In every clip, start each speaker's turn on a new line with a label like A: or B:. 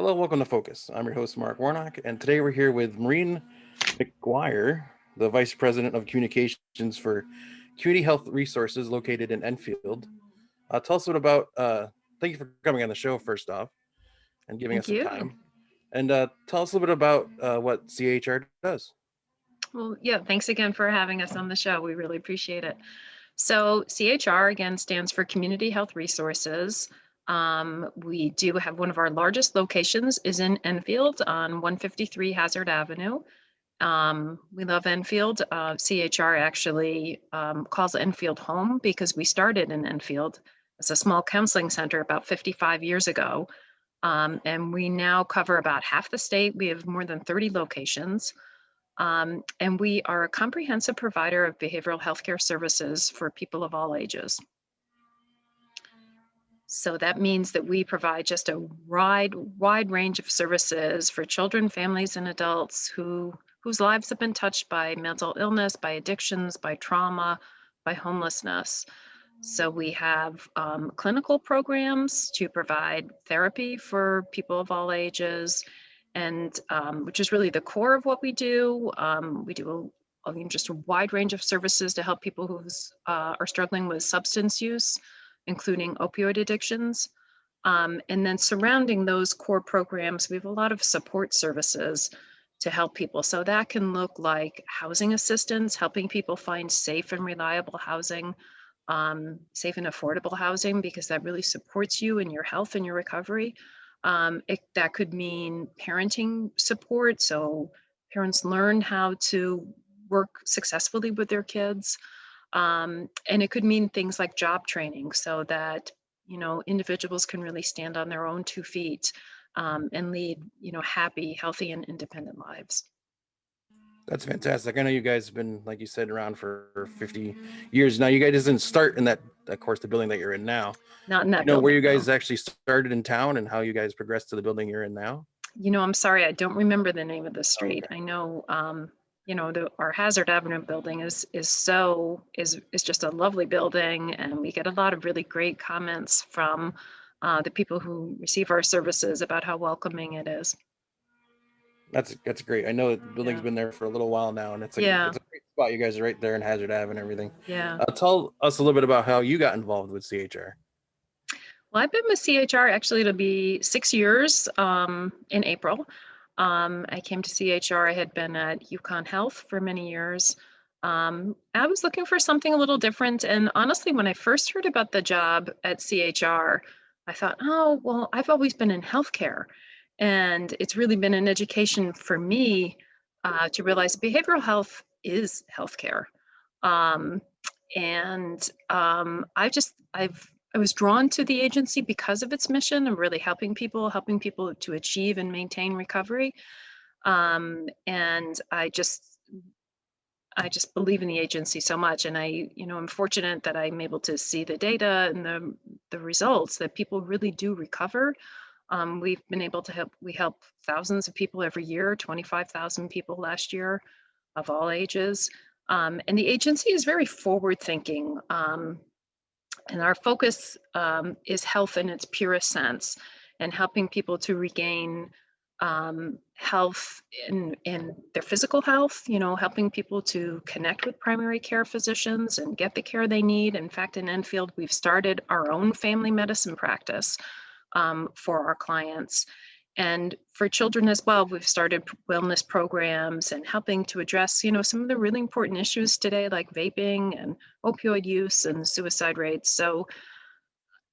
A: Hello, welcome to Focus. I'm your host, Mark Warnock, and today we're here with Maureen McGuire, the Vice President of Communications for Community Health Resources located in Enfield. Tell us a bit about, thank you for coming on the show, first off, and giving us
B: Thank
A: some
B: you.
A: time. And tell us a little bit about what CHR does.
B: Well, yeah, thanks again for having us on the show. We really appreciate it. So, CHR again stands for Community Health Resources. We do have one of our largest locations is in Enfield on 153 Hazard Avenue. We love Enfield. CHR actually calls Enfield home because we started in Enfield as a small counseling center about 55 years ago. And we now cover about half the state. We have more than 30 locations. And we are a comprehensive provider of behavioral healthcare services for people of all ages. So that means that we provide just a wide range of services for children, families, and adults whose lives have been touched by mental illness, by addictions, by trauma, by homelessness. So we have clinical programs to provide therapy for people of all ages, and which is really the core of what we do. We do just a wide range of services to help people who are struggling with substance use, including opioid addictions. And then surrounding those core programs, we have a lot of support services to help people. So that can look like housing assistance, helping people find safe and reliable housing, safe and affordable housing, because that really supports you in your health and your recovery. That could mean parenting support. So parents learn how to work successfully with their kids. And it could mean things like job training so that, individuals can really stand on their own 2 feet and lead, happy, healthy, and independent lives.
A: That's fantastic. I know you guys have been, like you said, around for 50 years now. You guys didn't start in that, of course, the building that you're in now.
B: Not in
A: Do
B: that
A: you know where
B: building,
A: you
B: no.
A: guys actually started in town and how you guys progressed to the building you're in now?
B: I'm sorry, I don't remember the name of the
A: Oh,
B: street.
A: okay.
B: I know, our Hazard Avenue building is just a lovely building, and we get a lot of really great comments from the people who receive our services about how welcoming it is.
A: That's great. I know the building's
B: Yeah,
A: been there for a little while now, and
B: yeah,
A: it's a great spot. You guys are right there in Hazard Ave and everything.
B: yeah.
A: Tell us a little bit about how you got involved with CHR.
B: Well, I've been with CHR actually, it'll be 6 years in April. I came to CHR. I had been at Yukon Health for many years. I was looking for something a little different. And honestly, when I first heard about the job at CHR, I thought, oh, well, I've always been in healthcare. And it's really been an education for me to realize behavioral health is healthcare. Um, and I was drawn to the agency because of its mission of really helping people to achieve and maintain recovery. And I just believe in the agency so much. And I'm fortunate that I'm able to see the data and the results that people really do recover. We've been able to help thousands of people every year, 25,000 people last year of all ages. And the agency is very forward thinking. And our focus is health in its purest sense, and helping people to regain health in their physical health, helping people to connect with primary care physicians and get the care they need. In fact, in Enfield, we've started our own family medicine practice for our clients. And for children as well, we've started wellness programs and helping to address, some of the really important issues today, like vaping and opioid use and suicide rates. So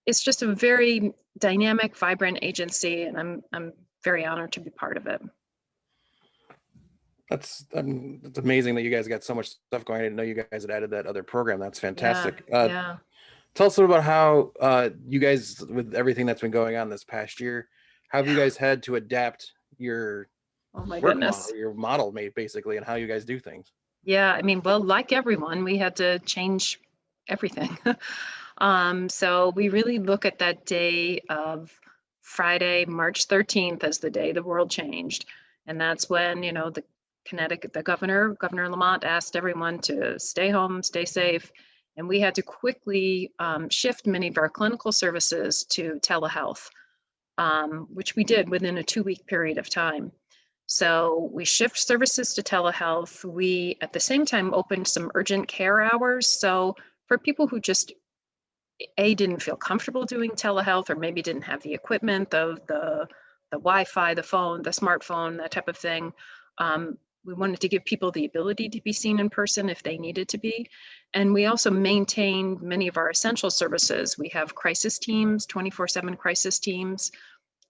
B: it's just a very dynamic, vibrant agency, and I'm very honored to be part of it.
A: That's amazing that you guys got so much stuff going. I didn't know you guys had added that other program. That's
B: Yeah,
A: fantastic.
B: yeah.
A: Tell us a little about how you guys, with everything that's been going on this past year, how have you guys had to adapt your
B: Oh my
A: work
B: goodness.
A: model, your model made basically, and how you guys do things?
B: Yeah, I mean, well, like everyone, we had to change everything. So we really look at that day of Friday, March 13th, as the day the world changed. And that's when, the Governor Lamont, asked everyone to stay home, stay safe. And we had to quickly shift many of our clinical services to telehealth. which we did within a 2-week period of time. So we shift services to telehealth. We, at the same time, opened some urgent care hours. So for people who just didn't feel comfortable doing telehealth, or maybe didn't have the equipment, the Wi-Fi, the phone, the smartphone, that type of thing. We wanted to give people the ability to be seen in person if they needed to be. And we also maintained many of our essential services. We have crisis teams, 24/7 crisis teams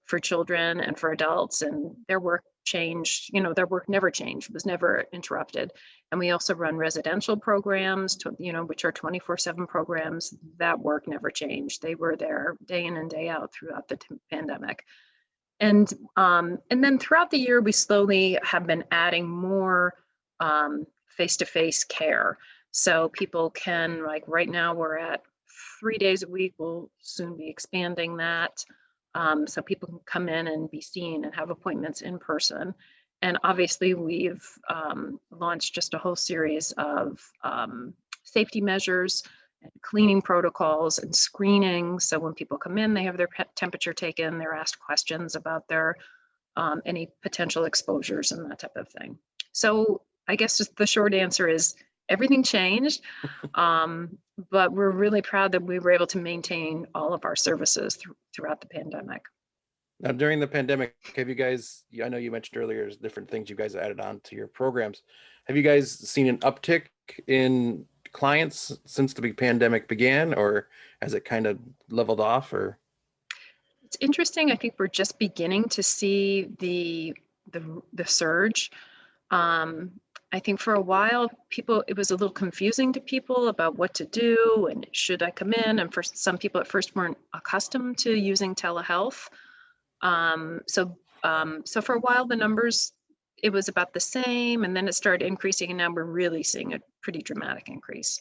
B: for children and for adults, and their work changed, their work never changed, was never interrupted. And we also run residential programs, which are 24/7 programs. That work never changed. They were there day in and day out throughout the pandemic. And then throughout the year, we slowly have been adding more face-to-face care. So people can, like right now, we're at 3 days a week. We'll soon be expanding that. So people can come in and be seen and have appointments in person. And obviously, we've launched just a whole series of safety measures, and cleaning protocols, and screening. So when people come in, they have their temperature taken, they're asked questions about their any potential exposures and that type of thing. So I guess just the short answer is everything changed, but we're really proud that we were able to maintain all of our services throughout the pandemic.
A: Now, during the pandemic, have you guys, I know you mentioned earlier, there's different things you guys added on to your programs. Have you guys seen an uptick in clients since the pandemic began, or has it kind of leveled off? Or
B: It's interesting. I think we're just beginning to see the surge. I think for a while, it was a little confusing to people about what to do and should I come in. And for some people at first weren't accustomed to using telehealth. So for a while, the numbers, it was about the same, and then it started increasing, and now we're really seeing a pretty dramatic increase.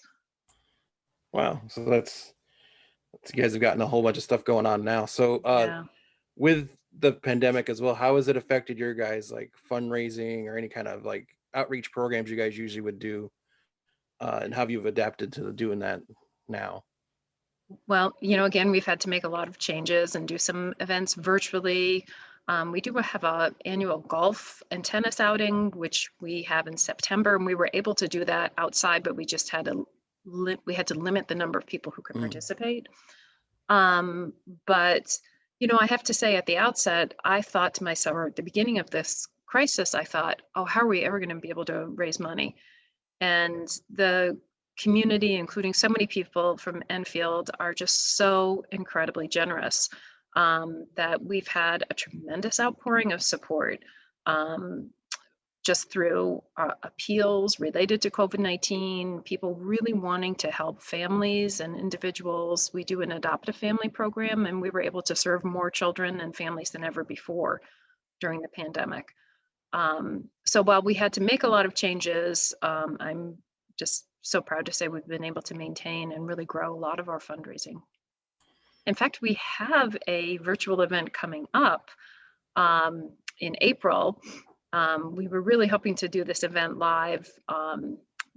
A: wow, so that's you guys have gotten a whole bunch of stuff going on now. So
B: Yeah.
A: with the pandemic as well, how has it affected your guys, like fundraising or any kind of like outreach programs you guys usually would do, and how you've adapted to doing that now?
B: Well, again, we've had to make a lot of changes and do some events virtually. We do have an annual golf and tennis outing, which we have in September, and we were able to do that outside, but we just had to limit the number of people who could participate. But I have to say, at the outset, I thought to myself, or at the beginning of this crisis, I thought, oh, how are we ever going to be able to raise money? And the community, including so many people from Enfield, are just so incredibly generous, that we've had a tremendous outpouring of support, just through appeals related to COVID-19, people really wanting to help families and individuals. We do an adoptive family program, and we were able to serve more children and families than ever before during the pandemic. So while we had to make a lot of changes, I'm just so proud to say we've been able to maintain and really grow a lot of our fundraising. In fact, we have a virtual event coming up in April. We were really hoping to do this event live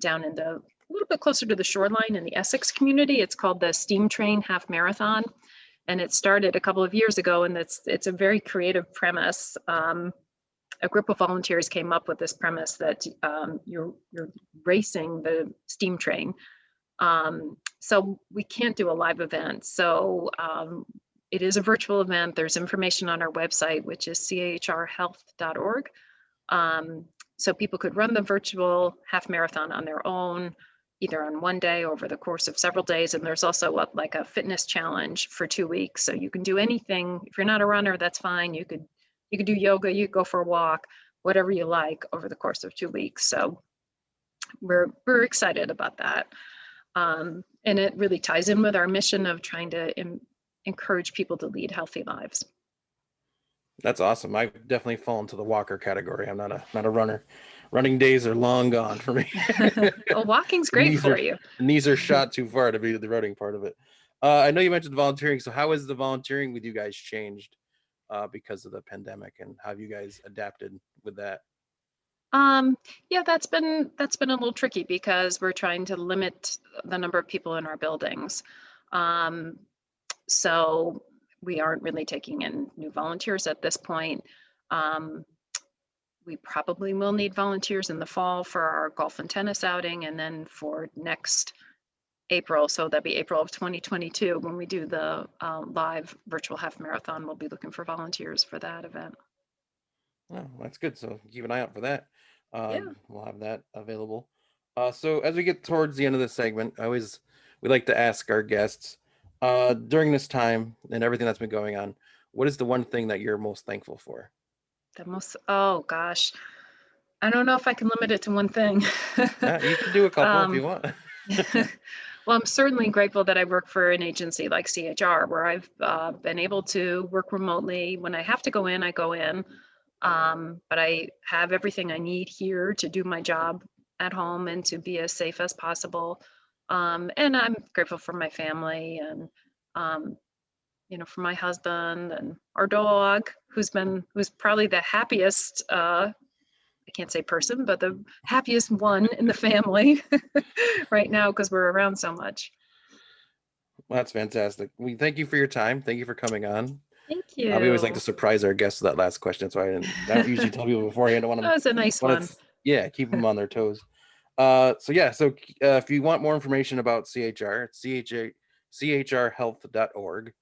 B: down in a little bit closer to the shoreline in the Essex community. It's called the Steam Train Half Marathon, and it started a couple of years ago, and it's a very creative premise. A group of volunteers came up with this premise that you're racing the steam train. So we can't do a live event. So it is a virtual event. There's information on our website, which is chrhealth.org. So people could run the virtual half marathon on their own, either on one day or over the course of several days. And there's also like a fitness challenge for 2 weeks. So you can do anything. If you're not a runner, that's fine. You could do yoga, you go for a walk, whatever you like over the course of 2 weeks. So we're excited about that. And it really ties in with our mission of trying to encourage people to lead healthy lives.
A: That's awesome. I've definitely fallen to the walker category. I'm not a runner. Running days are long gone for me.
B: Well, walking's great for you.
A: Knees are shot too far to be the running part of it. I know you mentioned volunteering. So how has the volunteering with you guys changed because of the pandemic, and how have you guys adapted with that?
B: Yeah, that's been a little tricky because we're trying to limit the number of people in our buildings. So we aren't really taking in new volunteers at this point. We probably will need volunteers in the fall for our golf and tennis outing, and then for next April, so that'd be April of 2022, when we do the live virtual half marathon, we'll be looking for volunteers for that event.
A: Oh, that's good. So keep an eye out for that.
B: Yeah.
A: We'll have that available. So as we get towards the end of this segment, we like to ask our guests, during this time and everything that's been going on, what is the one thing that you're most thankful for?
B: Oh gosh, I don't know if I can limit it to one thing.
A: You can do a couple if you
B: Um,
A: want.
B: well, I'm certainly grateful that I work for an agency like CHR, where I've been able to work remotely. When I have to go in, I go in. But I have everything I need here to do my job at home and to be as safe as possible. And I'm grateful for my family and, um, for my husband and our dog, who's probably the happiest, I can't say person, but the happiest one in the family right now because we're around so much.
A: Well, that's fantastic. We thank you for your time. Thank you for coming on.
B: Thank
A: We always like
B: you.
A: to surprise our guests with that last question, so I don't usually tell people beforehand. I want them,
B: That was a nice one.
A: yeah, keep them on their toes. If you want more information about CHR, it's chrhealth.org.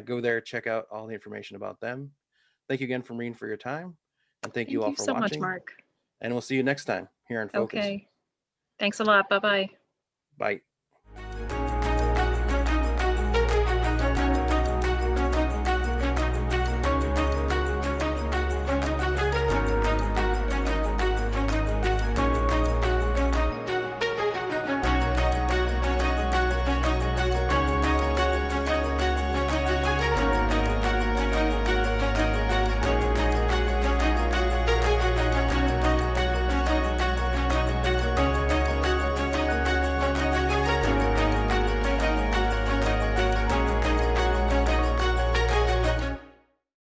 A: Go there, check out all the information about them. Thank you again, Maureen, for your time, and thank you
B: Thank
A: all
B: you
A: for
B: so much,
A: watching.
B: Mark.
A: And we'll see you next time here on Focus.
B: Okay. Thanks a lot. Bye-bye.
A: Bye.